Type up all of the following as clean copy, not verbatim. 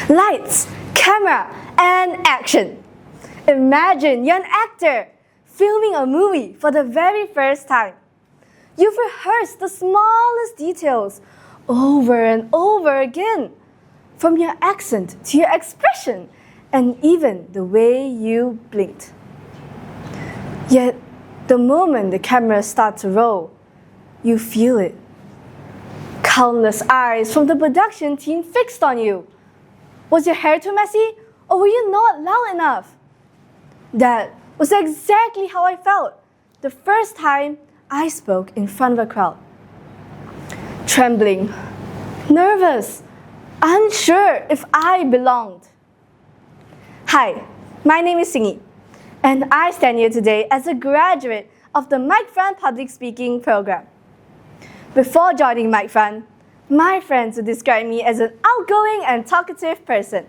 Lights, camera, and action. Imagine you're an actor filming a movie for the very first time. You've rehearsed the smallest details over and over again, from your accent to your expression and even the way you blinked. Yet, the moment the camera starts to roll, you feel it. Countless eyes from the production team fixed on you. Was your hair too messy, or were you not loud enough? That was exactly how I felt the first time I spoke in front of a crowd. Trembling, nervous, unsure if I belonged. Hi, my name is Singi, and I stand here today as a graduate of the MicFront Public Speaking program. Before joining MicFront, my friends would describe me as an outgoing and talkative person.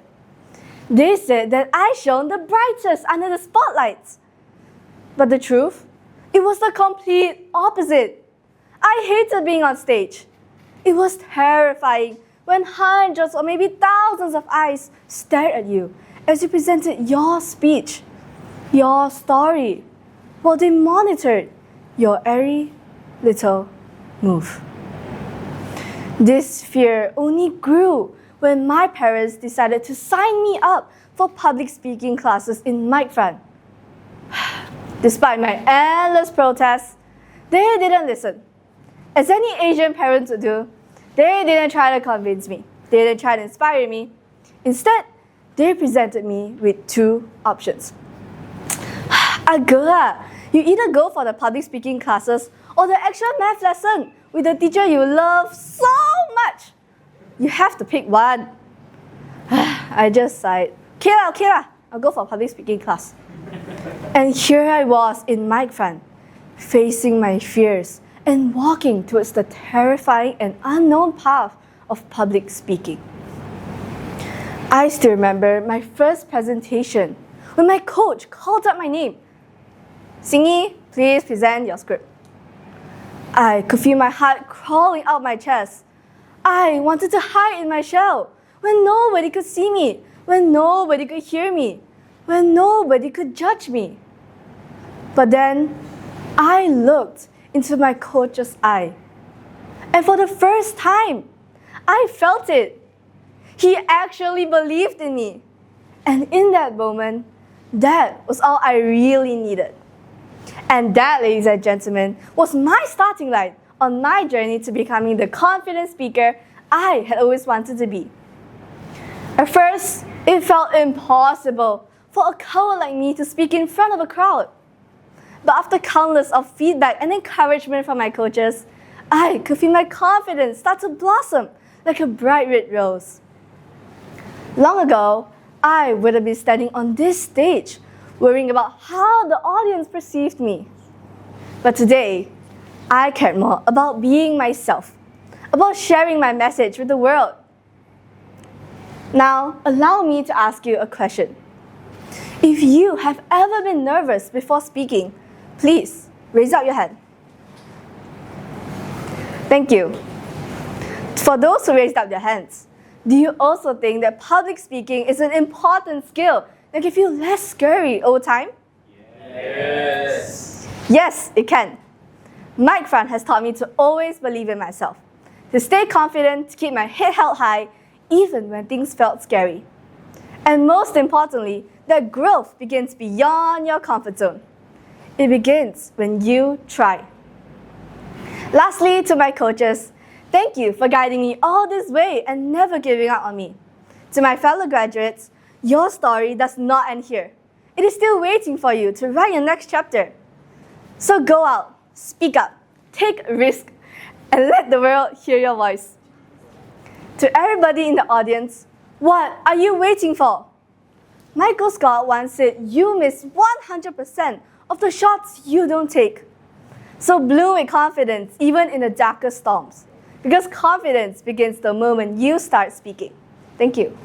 They said that I shone the brightest under the spotlights. But the truth? It was the complete opposite. I hated being on stage. It was terrifying when hundreds or maybe thousands of eyes stared at you as you presented your speech, your story, while they monitored your every little move. This fear only grew when my parents decided to sign me up for public speaking classes in MicFront. Despite my endless protests, they didn't listen. As any Asian parents would do, they didn't try to convince me. They didn't try to inspire me. Instead, they presented me with two options. Agak, you either go for the public speaking classes or the extra math lesson with the teacher you love so much. You have to pick one. I just sighed. Okay lah, I'll go for public speaking class. And here I was in MicFront, facing my fears and walking towards the terrifying and unknown path of public speaking. I still remember my first presentation when my coach called out my name. Singi, please present your script. I could feel my heart crawling out my chest. I wanted to hide in my shell when nobody could see me, when nobody could hear me, when nobody could judge me. But then, I looked into my coach's eye. And for the first time, I felt it. He actually believed in me. And in that moment, that was all I really needed. And that, ladies and gentlemen, was my starting line on my journey to becoming the confident speaker I had always wanted to be. At first, it felt impossible for a coward like me to speak in front of a crowd. But after countless of feedback and encouragement from my coaches, I could feel my confidence start to blossom like a bright red rose. Long ago, I would have been standing on this stage, worrying about how the audience perceived me. But today, I cared more about being myself, about sharing my message with the world. Now, allow me to ask you a question. If you have ever been nervous before speaking, please raise up your hand. Thank you. For those who raised up their hands, do you also think that public speaking is an important skill that can feel less scary over time? Yes. Yes, it can. MicFront has taught me to always believe in myself, to stay confident, to keep my head held high, even when things felt scary. And most importantly, that growth begins beyond your comfort zone. It begins when you try. Lastly, to my coaches, thank you for guiding me all this way and never giving up on me. To my fellow graduates, your story does not end here. It is still waiting for you to write your next chapter. So go out, speak up, take a risk, and let the world hear your voice. To everybody in the audience, what are you waiting for? Michael Scott once said you miss 100% of the shots you don't take. So bloom with confidence even in the darkest storms, because confidence begins the moment you start speaking. Thank you.